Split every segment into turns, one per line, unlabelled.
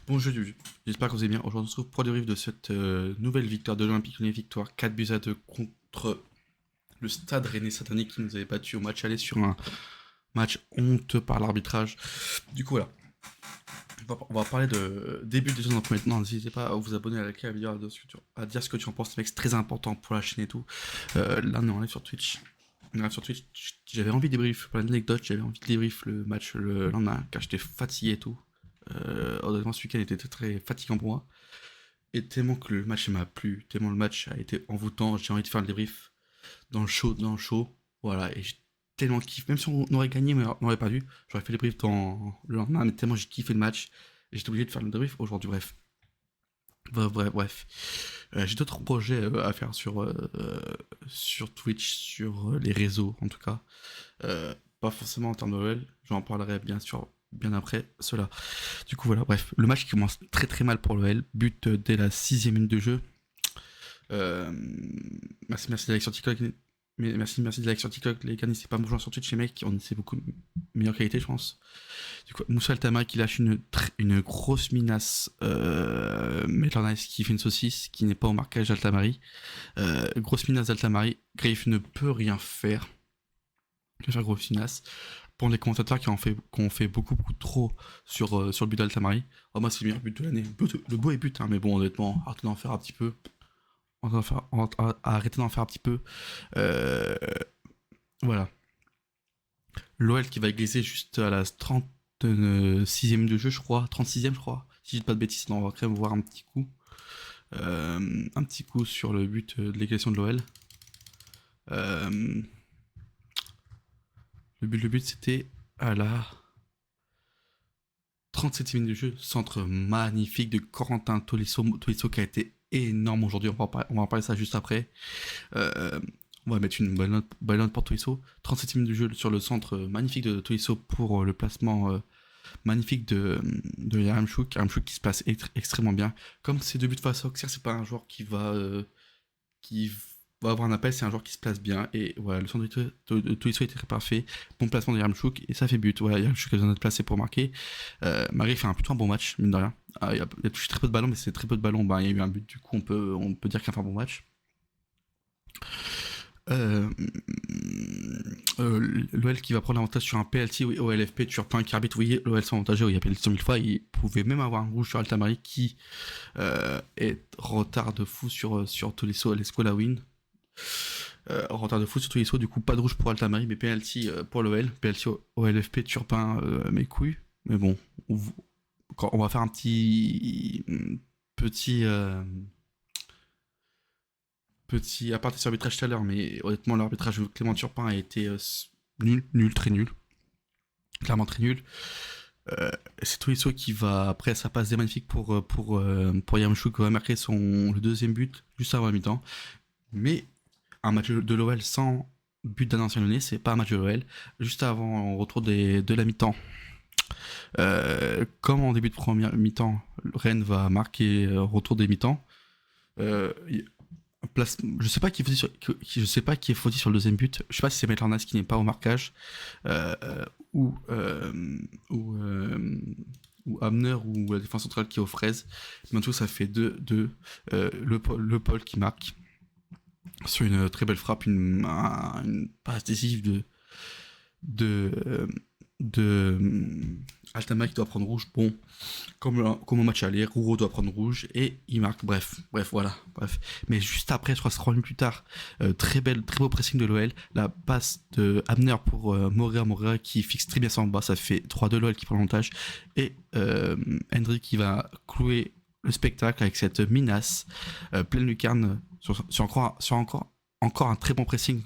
Bonjour, j'espère que vous allez bien. Aujourd'hui, on se retrouve pour le débrief de cette nouvelle victoire de l'Olympique Lyonnais, victoire 4 buts à 2 contre le Stade Rennais Satanique qui nous avait battu au match aller sur un match honteux par l'arbitrage. Du coup, voilà, on va parler de début des choses dans le premier temps. N'hésitez pas à vous abonner à liker la vidéo, à dire ce que tu en penses, mec, c'est très important pour la chaîne et tout. Là, on est en live sur Twitch. On est live sur Twitch, j'avais envie de débrief, pour l'anecdote, j'avais envie de débrief le match le lendemain, car j'étais fatigué et tout. Honnêtement, ce week-end était très fatigant pour moi. Et tellement que le match m'a plu, tellement le match a été envoûtant, j'ai envie de faire le débrief dans le show. Voilà, et j'ai tellement kiffé. Même si on aurait gagné, mais on n'aurait pas vu, j'aurais fait le débrief le lendemain, mais tellement j'ai kiffé le match. Et j'étais obligé de faire le débrief aujourd'hui, bref. Bref. J'ai d'autres projets à faire sur Twitch, sur les réseaux en tout cas. Pas forcément en termes de Noël, j'en parlerai bien sûr bien après cela. Du coup voilà, bref, le match qui commence très très mal pour l'OL, but dès la 6e minute de jeu. Euh, merci de like sur TikTok, merci de like sur TikTok, les gars, n'hésitez pas à me rejoindre sur Twitch, les mecs, c'est beaucoup meilleure qualité je pense. Du coup, Moussa Altama qui lâche une grosse minace, Maitland qui fait une saucisse, qui n'est pas au marquage d'Altamari. Grosse minace d'Altamari, Grave ne peut rien faire. Grosse minace. Pour les commentateurs qui ont fait beaucoup trop sur le but d'Altamari. Oh, moi, c'est le meilleur but de l'année. Le beau est but, hein, mais bon, honnêtement, arrêtez d'en faire un petit peu. Arrêtez d'en faire un petit peu. Euh, voilà. L'OL qui va égaliser juste à la 36e de jeu, je crois. 36e, je crois. Si je dis pas de bêtises, on va quand même voir un petit coup. Un petit coup sur le but de l'égalisation de l'OL. Le but, c'était à la 37e minute de jeu. Centre magnifique de Corentin Tolisso qui a été énorme aujourd'hui. On va en parler ça juste après. On va mettre une bonne note pour Tolisso. 37e minute de jeu sur le centre magnifique de Tolisso pour le placement magnifique de Yaramchuk. Yaramchuk qui se passe extrêmement bien. Comme c'est deux buts face à Auxerre, c'est pas un joueur qui va avoir un appel, c'est un joueur qui se place bien. Et voilà, le centre de Tolisso était très parfait. Bon placement de Yaramchuk et ça fait but. Voilà, Yaramchuk a besoin d'être placé pour marquer. Marie fait plutôt un bon match, mine de rien. Il a touché très peu de ballons, mais c'est très peu de ballons. Il y a eu un but, du coup, on peut dire qu'il a fait un bon match. Euh, L'OL qui va prendre l'avantage sur un penalty au LFP, Turpin qui arbitre, vous voyez, l'OL s'avantageait, il y a penalty 100 000 fois, il pouvait même avoir un rouge sur Altamari qui est retard de fou sur Tolisso, l'Escola win. Retard de fou sur Tolisso, du coup pas de rouge pour Altamari, mais penalty pour l'OL, penalty au LFP, Turpin, mes couilles, mais bon, on va faire un petit petit aparté sur l'arbitrage tout à l'heure, mais honnêtement, l'arbitrage de Clément Turpin a été nul, très nul. Clairement très nul. C'est Tolisso qui va, après sa passe magnifique pour Yaramchuk, qui va marquer le deuxième but juste avant la mi-temps. Mais un match de l'OL sans but d'un ancien lyonnais, c'est pas un match de l'OL. Juste avant, au retour de la mi-temps, comme en début de première mi-temps, Rennes va marquer retour des mi-temps. Euh, je sais pas je sais pas qui est fautif sur le deuxième but. Je sais pas si c'est Maitland qui n'est pas au marquage euh, ou euh, ou euh, ou Hamner ou la défense centrale qui est aux fraises. Mais en tout cas, ça fait 2-2. Le Paul qui marque sur une très belle frappe, une passe décisive de de Altama qui doit prendre rouge. Bon, comme au match aller, Rouro doit prendre rouge et il marque. Voilà. Mais juste après, je crois que 3 minutes plus tard, très beau pressing de l'OL. La passe de Abner pour Moreira qui fixe très bien ça en bas. Ça fait 3-2 l'OL qui prend l'avantage. Et Hendry qui va clouer le spectacle avec cette minace pleine lucarne sur encore un très bon pressing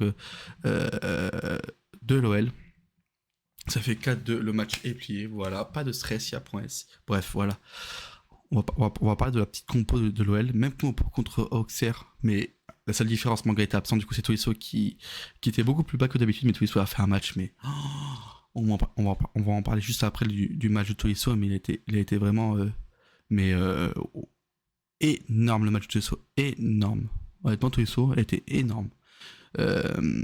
de l'OL. Ça fait 4-2, le match est plié, voilà, pas de stress, il y a point S. Bref, voilà. On va parler de la petite compo de l'OL, même compo contre Auxerre, mais la seule différence, Manga était absent, du coup c'est Tolisso qui était beaucoup plus bas que d'habitude, mais Tolisso a fait un match, mais on va en parler juste après du match de Tolisso, mais il a été vraiment mais énorme le match de Tolisso, énorme. Honnêtement, Tolisso a été énorme. Euh,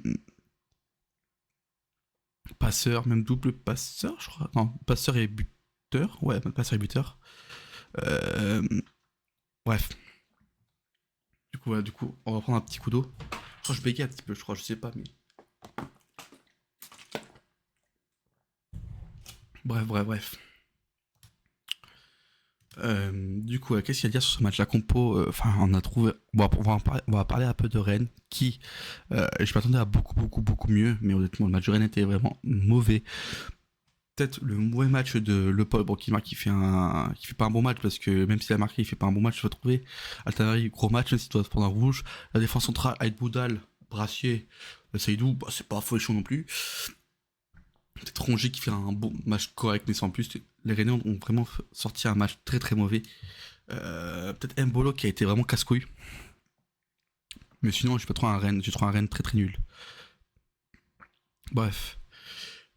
Passeur, même double passeur, je crois. Non, passeur et buteur. Ouais, passeur et buteur. Euh, Bref, du coup, on va prendre un petit coup d'eau. Je crois que je bégaye un petit peu, je crois, je sais pas, mais. Bref. Du coup, qu'est-ce qu'il y a à dire sur ce match? La compo, enfin, on a trouvé. On va parler un peu de Rennes, qui. Je m'attendais à beaucoup mieux, mais honnêtement, le match de Rennes était vraiment mauvais. Peut-être le mauvais match de Le Paul, bon, qui marque, qui fait pas un bon match, parce que même s'il a marqué, il fait pas un bon match, je trouver. Altanari, gros match, même s'il doit se prendre un rouge. La défense centrale, Aïd Boudal, Brassier, Seydou, bah, c'est pas folichon non plus. Peut-être Rongier qui fait un bon match correct, mais sans plus. Les Rennais ont vraiment sorti un match très mauvais. Peut-être Mbolo qui a été vraiment casse-couille. Mais sinon, j'ai pas trop un Rennes. J'ai trouvé un Rennes très nul. Bref.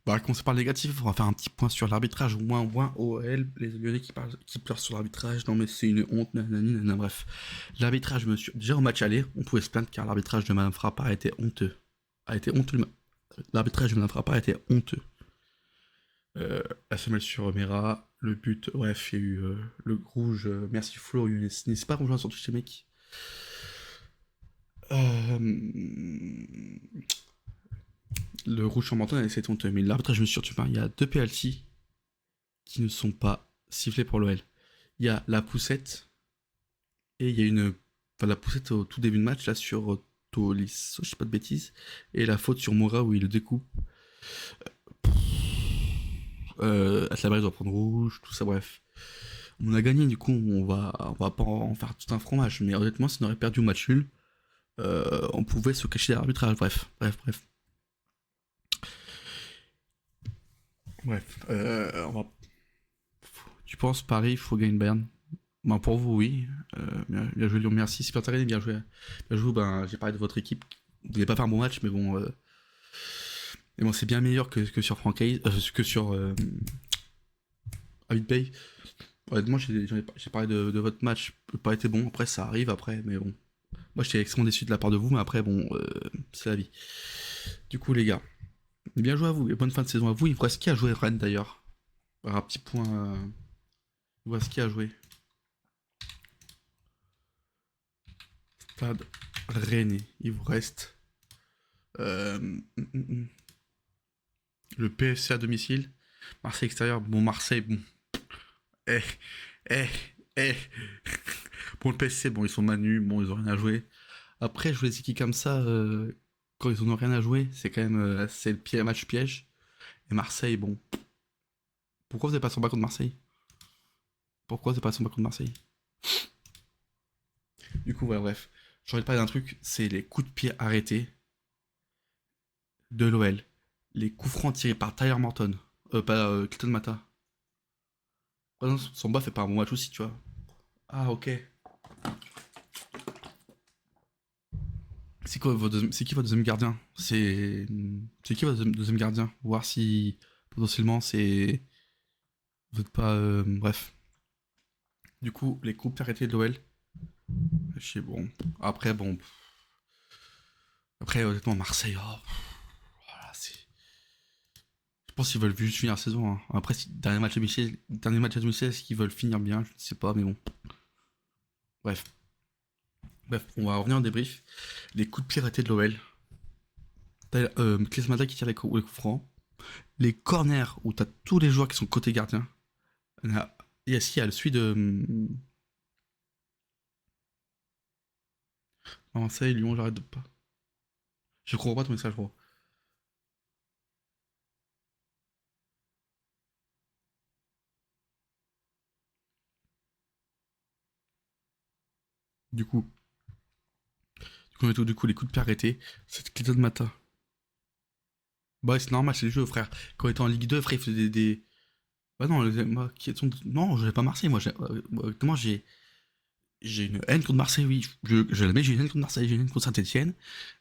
Bah, commencer par le négatif, on va faire un petit point sur l'arbitrage. Au moins OL, les Lyonnais qui pleurent sur l'arbitrage. Non, mais c'est une honte, nanana, bref. L'arbitrage, monsieur. Déjà au match aller, on pouvait se plaindre car l'arbitrage de Madame Frappa a été honteux. L'arbitrage de Madame Frappa a été honteux. La semelle sur Mera, le but, bref, il y a eu le rouge, merci Flo, n'est-ce pas rejoint sur tous ces mecs. Euh, le rouge sur Menton, c'est honteux, mais l'arbitrage, je me suis surtout pas. Il y a deux penalties qui ne sont pas sifflés pour l'OL. Il y a la poussette, et il y a enfin, la poussette au tout début de match, là, sur Tolisso, je sais pas de bêtises, et la faute sur Mora où il le découpe. Atlabari doit prendre rouge, tout ça, bref. On a gagné, du coup, on va pas en faire tout un fromage, mais honnêtement, si on aurait perdu au match nul, on pouvait se cacher derrière l'arbitrage. Bref, on va. Tu penses Paris, il faut gagner Bayern? Ben, pour vous, oui. Bien joué Lyon, merci. Super Tarek, bien joué. Bien joué, ben, j'ai parlé de votre équipe. Vous n'avez pas fait un bon match, mais bon, c'est bien meilleur que sur Francaise, que sur Avid Bay. Honnêtement, j'ai parlé de votre match. Pas été bon. Après, ça arrive après, mais bon. Moi, j'étais extrêmement déçu de la part de vous, mais après, bon, c'est la vie. Du coup, les gars, bien joué à vous et bonne fin de saison à vous. Il vous reste qui a joué Rennes d'ailleurs? Un petit point. Il vous reste qui a joué? Stade Rennais. Il vous reste le PSC à domicile. Marseille extérieur. Bon, Marseille, bon. Eh, eh, eh. Bon, le PSC, bon, ils sont manus. Bon, ils ont rien à jouer. Après, jouer les équipes comme ça, quand ils en ont rien à jouer, c'est quand même. C'est le match piège. Et Marseille, bon. Pourquoi vous n'avez pas son bas contre Marseille? Pourquoi vous n'avez pas son bas contre Marseille? Du coup, ouais, bref. J'ai envie de parler d'un truc, c'est les coups de pied arrêtés de l'OL. Les coups francs tirés par Tyler Morton. Pas Clayton Mata. Ah non, son bas fait pas un bon match aussi, tu vois. Ah, ok. C'est qui votre deuxième gardien? C'est qui votre deuxième gardien? Voir si potentiellement c'est. Vous êtes pas. Bref. Du coup, les coups arrêtés de l'OL. Je sais, bon. Après, bon. Après, honnêtement, Marseille. Oh, voilà, c'est. Je pense qu'ils veulent juste finir la saison, hein. Après, si, dernier match à domicile, est-ce qu'ils veulent finir bien? Je ne sais pas, mais bon. Bref. Bref, on va revenir en débrief. Les coups de pied arrêtés de l'OL. T'as Klinsmann qui tire les coups francs. Les corners où t'as tous les joueurs qui sont côté gardien. Il y a celui de Marseille, Lyon, j'arrête de pas. Je crois pas ton message, gros. Du coup, les coups de pied arrêtés, c'est Clayton Mata. Bah, c'est normal, c'est le jeu, frère. Quand il était en Ligue 2, frère, il faisait des. Bah non, non, je n'ai pas Marseille, moi. Moi, j'ai une haine contre Marseille, oui. Je l'admets, j'ai une haine contre Marseille, j'ai une haine contre Saint-Etienne.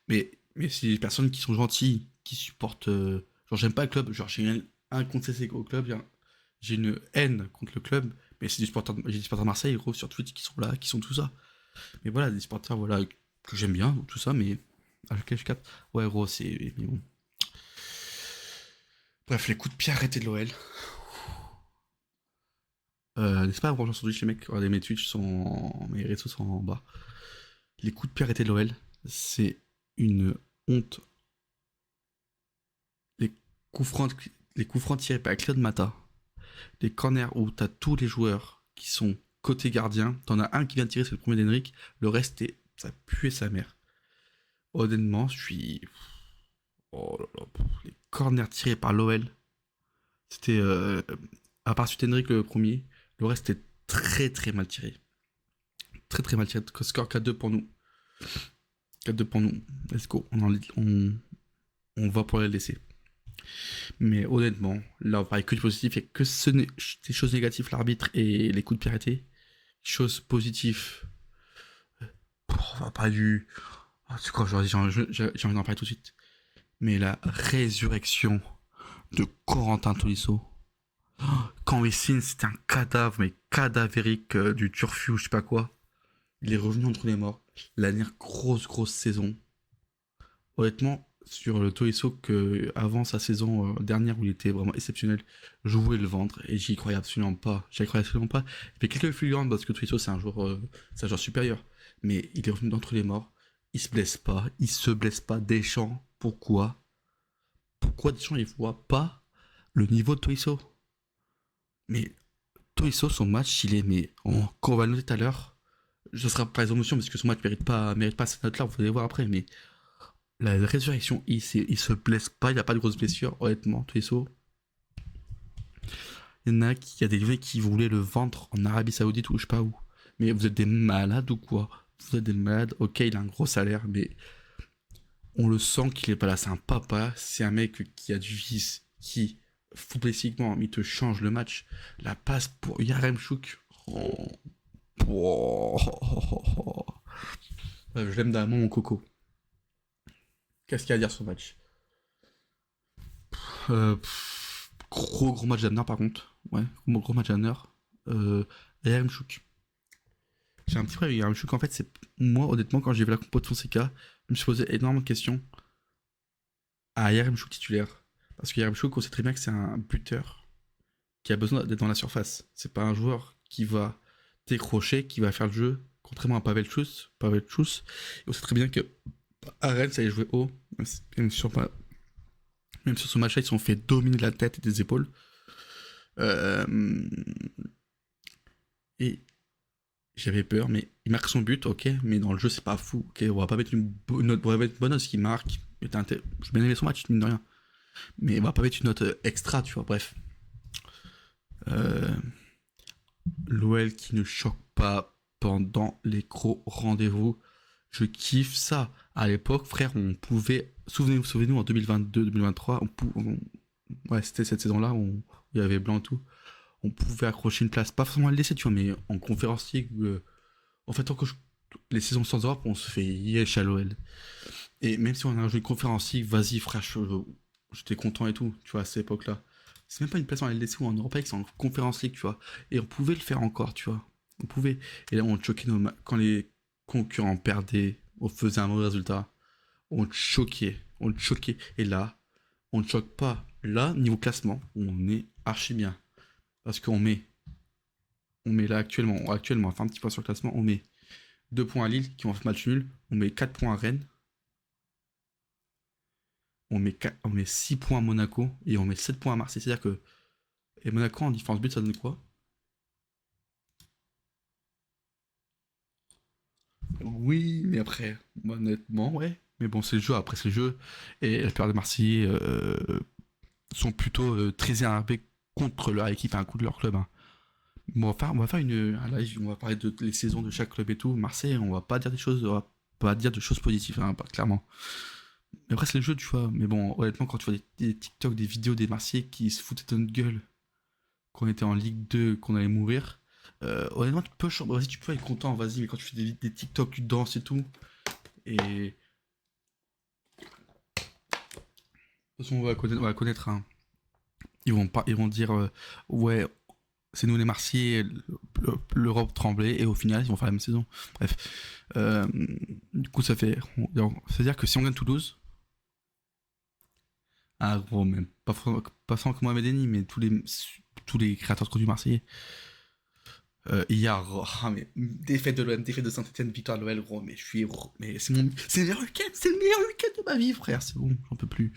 Mais c'est des personnes qui sont gentilles, qui supportent. Genre, j'aime pas le club, genre, j'ai une haine incontestée au club, j'ai une haine contre le club, mais j'ai des supporters de Marseille, gros, sur Twitch, qui sont là, qui sont tout ça. Mais voilà, des supporters, voilà, que j'aime bien, tout ça, mais. Ah, je capte. Ouais, gros, c'est. Mais bon. Bref, les coups de pied arrêtés de l'OL. N'est-ce pas, bonjour sur Twitch, les mecs, regardez mes Twitch sont. Mes réseaux sont en bas. Les coups de pied arrêtés de l'OL, c'est une honte. Les coups francs, les coups francs tirés par Claude Mata, les corners où t'as tous les joueurs qui sont côté gardien, t'en as un qui vient de tirer, c'est le premier d'Henrik, le reste, ça puait sa mère. Honnêtement, je suis. Oh là là, les corners tirés par l'OL, c'était. À part celui d'Henrik le premier, le reste était très très mal tiré. Très très mal tiré. Score 4-2 pour nous. 4-2 pour nous. Let's go. On va pour les laisser. Mais honnêtement, là on parle que du positif et que des choses négatives, l'arbitre et les coups de pied arrêtés. Choses positives. On va pas du. Oh, c'est quoi, j'ai envie d'en parler tout de suite. Mais la résurrection de Corentin Tolisso. Oh, quand Wessine, c'était un cadavre, mais cadavérique du turfu ou je sais pas quoi. Il est revenu entre les morts. La dernière grosse saison. Honnêtement, sur le Tolisso que avant sa saison dernière où il était vraiment exceptionnel, je voulais le vendre et j'y croyais absolument pas. J'y croyais absolument pas. Il fait quelques fulgurantes parce que Tolisso c'est un joueur supérieur, mais il est revenu d'entre les morts. Il se blesse pas. Deschamps, pourquoi Deschamps il voit pas le niveau de Tolisso? Mais Tolisso, son match, il est quand on va le noter tout à l'heure, ce sera pas les émotions parce que son match mérite pas cette note-là. Vous allez voir après, mais la résurrection, il se blesse pas, il a pas de grosses blessures, honnêtement, Tolisso. Il y en a qui, y a des mecs qui voulaient le vendre en Arabie Saoudite ou je sais pas où. Mais vous êtes des malades ou quoi? Vous êtes des malades, ok, il a un gros salaire, mais on le sent qu'il est pas là. C'est un papa, c'est un mec qui a du vice, qui, footballistiquement, il te change le match. La passe pour Yaremchuk. Oh. Oh. Ouais, je l'aime d'amour, mon coco. Qu'est-ce qu'il y a à dire sur le match? Gros match d'Amner par contre. Ouais, gros match d'Amner. Yaremchuk. J'ai un petit problème avec Yaremchuk. En fait, c'est moi, honnêtement, quand j'ai vu la compo de Fonseca, je me suis posé énormément de questions à Yaremchuk titulaire. Parce que Yaremchuk, on sait très bien que c'est un buteur qui a besoin d'être dans la surface. C'est pas un joueur qui va décrocher, qui va faire le jeu, contrairement à Pavel Chus. Et on sait très bien que à Rennes, ça allait jouer haut, même sur ce match-là, ils se sont fait dominer la tête et des épaules. Euh, et j'avais peur, mais il marque son but, ok, mais dans le jeu, c'est pas fou. Ok, on va pas mettre une bonne note, on va mettre une bonne note, ce qu'il marque. Je bien aimé son match, mine de rien. Mais on va pas mettre une note extra, tu vois, bref. Euh, L'OL qui ne choque pas pendant les gros rendez-vous. Je kiffe ça. À l'époque, frère, on pouvait. Souvenez-vous, en 2022-2023, ouais, c'était cette saison-là où il y avait blanc et tout. On pouvait accrocher une place, pas forcément à le laisser, tu vois, mais en conférence league. En fait, les saisons sans Europe, on se fait yesh à l'OL. Et même si on a joué une conférence league, vas-y, frère, j'étais content et tout, tu vois, à cette époque-là. C'est même pas une place en LDC ou en Europa League, c'est en conférence league, tu vois. Et on pouvait le faire encore, tu vois. On pouvait. Et là, on choquait quand les concurrents perdaient, on faisait un mauvais résultat. On choquait, on choquait. Et là, on ne choque pas. Là, niveau classement, on est archi bien. Parce on met là actuellement, on va faire un petit point sur le classement, on met 2 points à Lille qui ont fait match nul, on met 4 points à Rennes, on met 6 points à Monaco et on met 7 points à Marseille. C'est-à-dire que. Et Monaco en différence but, ça donne quoi? Oui, mais après, honnêtement, ouais. Mais bon, c'est le jeu, après c'est le jeu. Et la plupart des Marseillais sont plutôt très énervés contre leur équipe, un coup de leur club. Hein. Bon, on va faire un live, on va parler de les saisons de chaque club et tout. Marseille, on va pas dire on va pas dire de choses positives, hein, clairement. Mais après, c'est le jeu, tu vois. Mais bon, honnêtement, quand tu vois des TikTok, des vidéos des Marseillais qui se foutaient de notre gueule, qu'on était en Ligue 2, qu'on allait mourir, honnêtement, vas-y, tu peux être content, vas-y, mais quand tu fais des TikTok, tu danses et tout. Et. De toute façon, on va connaître hein. Ils vont dire, ouais, c'est nous les Marseillais, l'Europe tremblait, et au final, ils vont faire la même saison. Bref. Du coup, c'est-à-dire que si on gagne Toulouse, ah gros, même pas sans que Mohamed Eni, mais tous les créateurs de contenu marseillais, Hier, mais défaite de l'OM, défaite de Saint-Etienne, victoire de l'OL, gros, mais je suis. Mais c'est le meilleur week-end, c'est le meilleur week-end de ma vie, frère, c'est bon, j'en peux plus.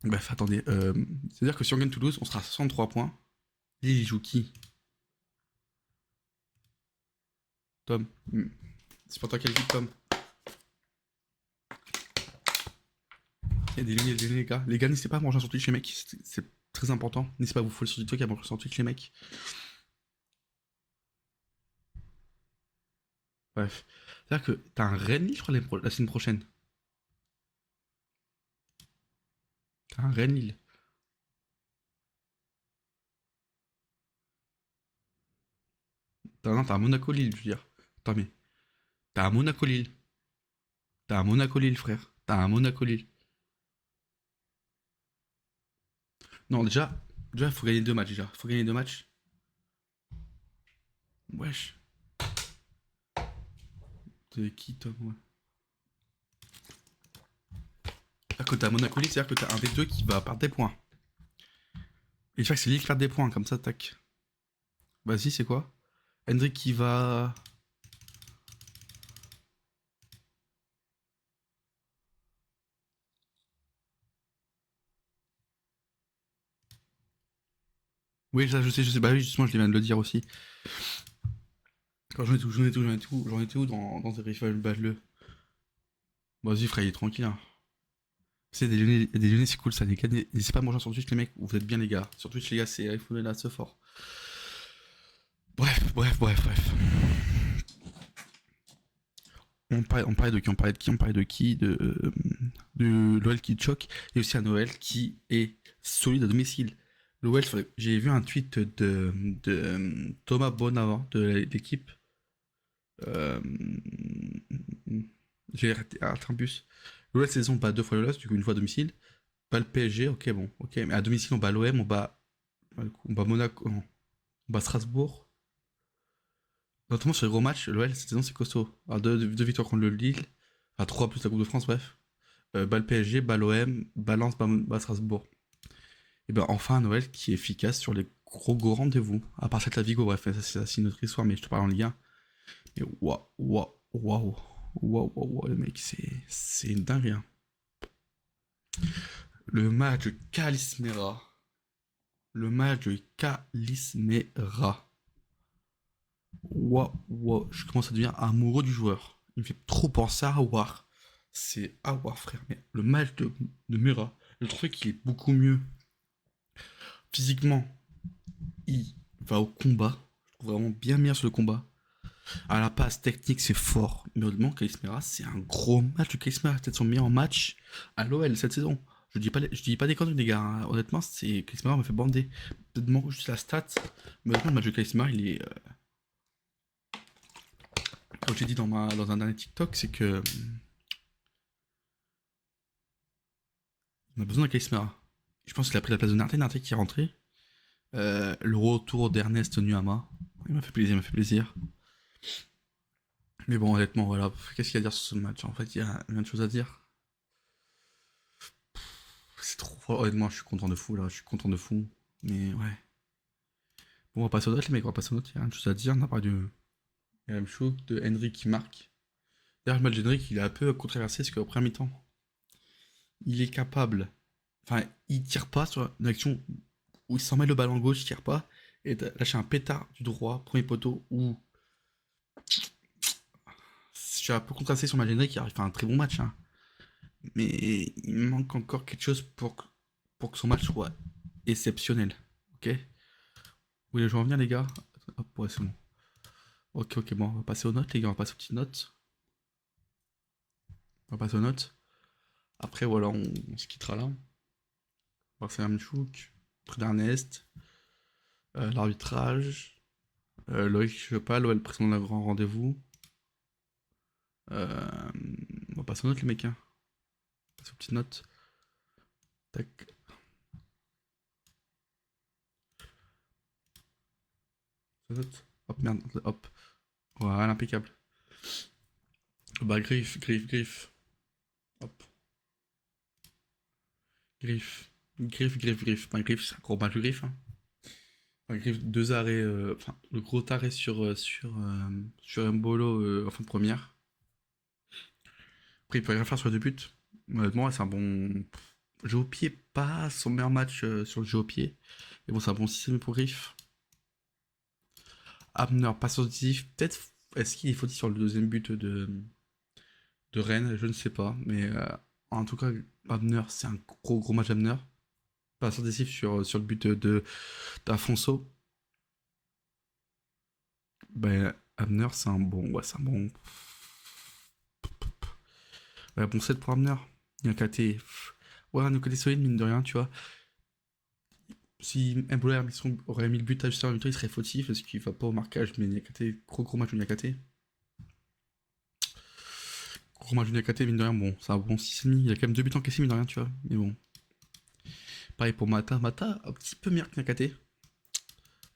Bref, attendez, c'est-à-dire que si on gagne Toulouse, on sera à 63 points. Lille, il joue qui? Tom. C'est pour toi quelle équipe, Tom? Il y a des lignes, les gars. Les gars, n'hésitez pas à manger sur Twitch, les mecs, c'est très important. N'hésitez pas à vous follow sur TikTok et à manger sur Twitch, les mecs. Bref. C'est-à-dire que t'as un Rennes, je crois, la semaine prochaine. T'as un Rennes-Lille. Non, t'as un Monaco-Lille, je veux dire. Attends, mais. T'as un Monaco-Lille. T'as un Monaco-Lille, frère. T'as un Monaco-Lille. Non, déjà, faut gagner deux matchs, déjà. Faut gagner deux matchs. Wesh. T'es qui, Tom? Ouais. C'est-à-dire que t'as Monaco-Lille, c'est-à-dire que t'as un des deux qui va perdre des points. Et chaque c'est Lille qui perd des points, comme ça, tac. Vas-y, c'est quoi? Hendrik qui va. Oui, ça, je sais. Bah oui, justement, je viens de le dire aussi. Quand j'en étais où dans ces riffles bas-le. Vas-y, frère, il est tranquille. Hein. C'est des Lyonnais, c'est cool ça, les gars. N'hésitez pas à manger sur Twitch, les mecs. Vous êtes bien, les gars. Sur Twitch, les gars, c'est iPhone là, ce fort. Bref. On parlait de qui? De l'OL qui choque. Et aussi un OL qui est solide à domicile. L'OL, j'ai vu un tweet de Thomas Bonavent de l'équipe. Euh, j'ai raté un bus. L'OL saison, on bat deux fois le LOS, du coup une fois à domicile. Pas le PSG, ok, bon, ok. Mais à domicile, on bat l'OM, on bat Monaco, non, on bat Strasbourg. Notamment sur les gros matchs, l'OL cette saison c'est costaud. Alors, deux victoires contre le Lille, enfin 3 plus la Coupe de France, bref. Bat le PSG, bat l'OM, balance, bat Strasbourg. Et ben enfin un Noël qui est efficace sur les gros rendez-vous. À part cette la Vigo, bref, ça c'est une autre histoire, mais je te parle en Ligue 1. Et waouh, le mec, c'est une dinguerie. Hein. Le match de Calismera. Le match de Calismera. Waouh, je commence à devenir amoureux du joueur. Il me fait trop penser à Awar. C'est Awar, frère. Mais le match de Mera, je trouve qu'il est beaucoup mieux. Physiquement, il va au combat. Je trouve vraiment bien meilleur sur le combat. À la passe technique, c'est fort. Mais honnêtement, Calismera, c'est un gros match de Calismera. Peut-être son meilleur match à l'OL cette saison. Je dis pas des conneries, les gars. Hein. Honnêtement, c'est Calismera me fait bander. Peut-être manque juste la stat. Mais honnêtement, le match de Calismera, il est. Comme j'ai dit dans un dernier TikTok, c'est que. On a besoin d'un Calismera. Je pense qu'il a pris la place de Narté qui est rentré. Le retour d'Ernest Nuama. Il m'a fait plaisir. Mais bon, honnêtement, voilà. Qu'est-ce qu'il y a à dire sur ce match? En fait, il y a rien de choses à dire. C'est trop fort. Honnêtement, je suis content de fou, là. Je suis content de fou. Mais ouais. Bon, on va passer aux notes, les mecs. On va passer aux notes. Il y a rien de choses à dire. On a parlé de Chouk, de Henry qui marque. D'ailleurs, le match d'Henry, il est un peu controversé parce qu'au premier mi-temps, il est capable. Enfin, il tire pas sur une action où il s'en met le ballon gauche, il tire pas. Et lâcher un pétard du droit, premier poteau, où. Je suis un peu contrasté sur Henry qui arrive à faire un très bon match. Hein. Mais il manque encore quelque chose pour que son match soit exceptionnel. Ok? Vous voulez que je reviens, les gars? Hop, ouais, c'est bon. Ok, bon, on va passer aux notes, les gars, on va passer aux petites notes. On va passer aux notes. Après, voilà, on se quittera là. On va faire un chouk, truc d'Ernest, l'arbitrage, Loïc, je sais pas, l'OL président d'un grand rendez-vous. On va passer aux notes, les mecs. Hein. Passer aux petites notes. Tac. Notes. Hop, merde, hop. Voilà, impeccable. Bah, griffe. Hop. Griffe. Pas griffe, c'est un gros match de griffe. Hein. Malgré deux arrêts, enfin, le gros arrêt sur Mbolo en fin de première. Après, il peut rien faire sur les deux buts. Honnêtement, ouais, c'est un bon. Jeu au pied, pas son meilleur match sur le jeu au pied. Mais bon, c'est un bon système pour Griff. Abner, pas décisif. Peut-être, est-ce qu'il est fautif sur le deuxième but de Rennes? Je ne sais pas. Mais en tout cas, Abner, c'est un gros match Abner. Pas décisif sur le but d'Afonso. Ben, Abner, c'est un bon. Ouais, c'est un bon. Ouais, bon 7 pour Abner. Niakate. Ouais, un côté solide, mine de rien, tu vois. Si Mbolo aurait mis le but à juste avant le temps, il serait fautif parce qu'il va pas au marquage. Mais Niakate, gros match de Niakate. Gros match de Niakate, mine de rien, bon, c'est un bon 6,5. Il a quand même 2 buts encaissés, mine de rien, tu vois. Mais bon. Pareil pour Mata. Mata, un petit peu meilleur que Niakate.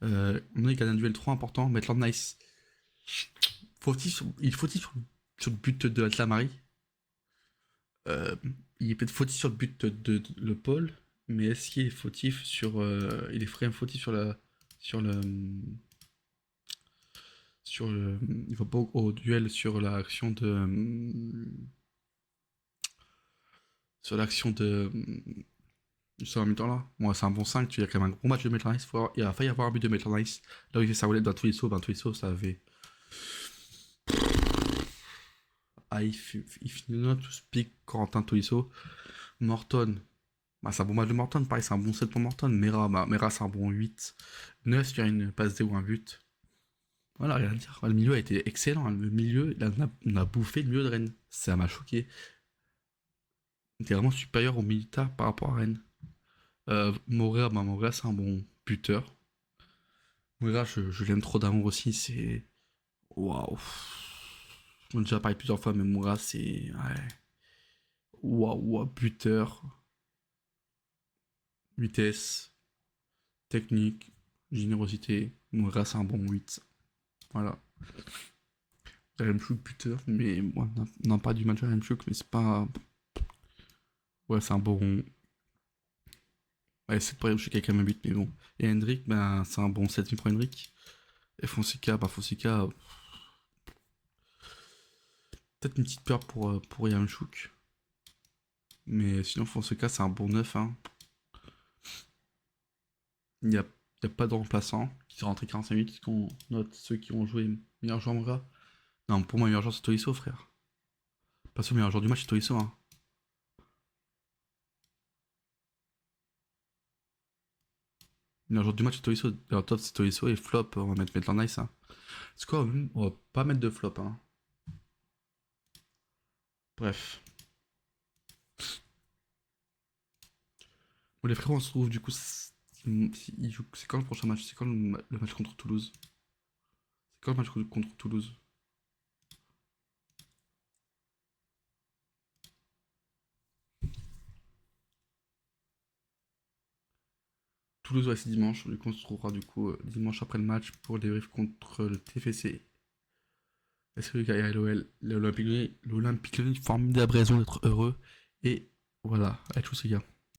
On a gagné un duel trop important. Maitland Nice. Il est fautif sur le but de Atlamari. Euh, il est peut-être fautif sur le but de Le Paul, mais est-ce qu'il est fautif sur. Il est vraiment fautif Sur le. Sur le. Il va pas au duel sur l'action de. Sur l'action de. Sur la mi-temps là. Bon, c'est un bon 5, tu as quand même un gros match de Maitland Nice. Il a failli avoir un but de Maitland Nice. Là où il fait sa roulette d'un Tolisso, ça avait. Ah, il finit notre tout speak Corentin Tolisso. Morton, bah, c'est un bon match de Morton, pareil, c'est un bon 7 pour Morton. Mera c'est un bon 8. 9 sur une passe D ou un but. Voilà, rien à dire. Le milieu a été excellent, hein. Le milieu, on a bouffé le milieu de Rennes. Ça m'a choqué. Il était vraiment supérieur au militaire par rapport à Rennes. Morea, c'est un bon buteur. Morea, je l'aime trop d'amour aussi. C'est. Waouh. On a déjà parlé plusieurs fois, mais Morea, c'est. Ouais. Waouh, buteur. Vitesse. Technique. Générosité. Morea, c'est un bon 8. Voilà. Remchuk buteur, mais moi, non, pas du match à Remchuk, mais c'est pas. Ouais, c'est un bon. Ouais, c'est pour Remchuk avec un but, mais bon. Et Hendrik, ben, c'est un bon 7 pour Hendrik. Et Fonseca, bah, Fonseca, peut-être une petite peur pour Remchuk. Mais sinon, Fonseca, c'est un bon 9, hein. Il y a pas de remplaçant qui sont rentrés 45 minutes, qu'on note ceux qui ont joué meilleur joueur en gras. Non, pour moi, le meilleur joueur, c'est Tolisso, frère. Pas sûr, le meilleur joueur du match, c'est Tolisso, hein. Le meilleur joueur du match, c'est Tolisso. Alors, top, c'est Tolisso, et flop, on va mettre Maitland Nice, hein. C'est quoi, on va pas mettre de flop, hein. Bref. Bon, les frérots, on se trouve du coup. C'est quand le prochain match? C'est quand le match contre Toulouse? C'est quand le match contre Toulouse? Toulouse, ouais, c'est dimanche. Du coup, on se retrouvera du coup dimanche après le match pour le débrief contre le TFC. Est-ce que le gars LOL, l'Olympique Lyonnais, formidable raison d'être heureux. Et voilà, à tous les gars.